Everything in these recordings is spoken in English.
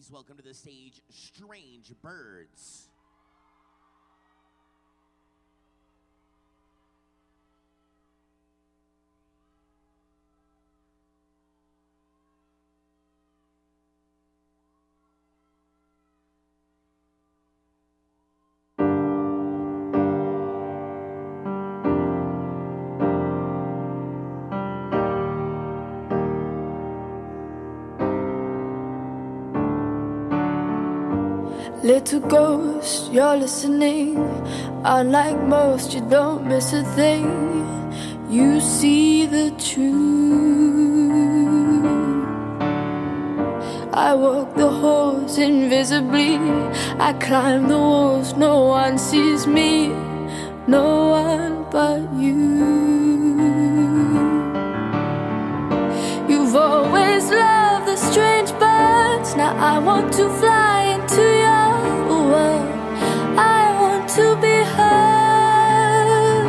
Please welcome to the stage, Strange Birds. Little ghost, you're listening. Unlike most, you don't miss a thing. You see the truth. I walk the halls invisibly. I climb the walls, no one sees me. No one but you. You've always loved the strange birds. Now I want to fly into your world. I want to be heard.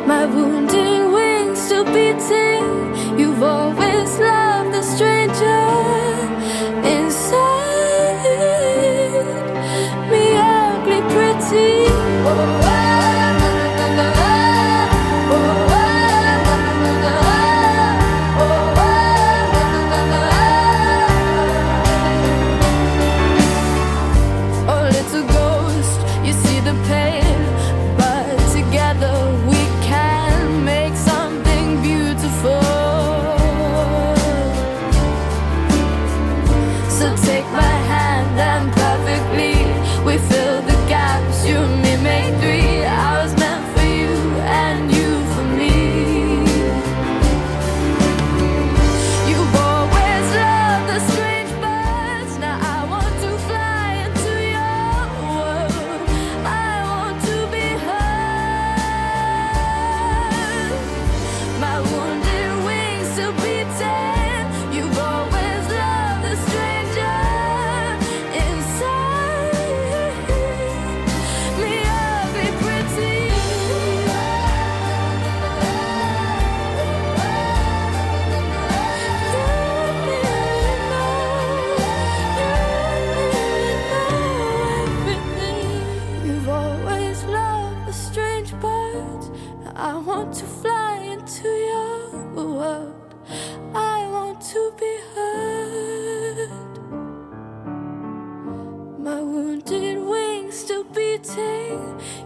My wounded wings still beating. You've always loved the stranger inside me, ugly pretty.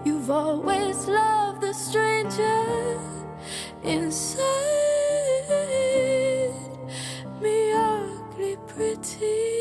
You've always loved the stranger inside me, ugly pretty.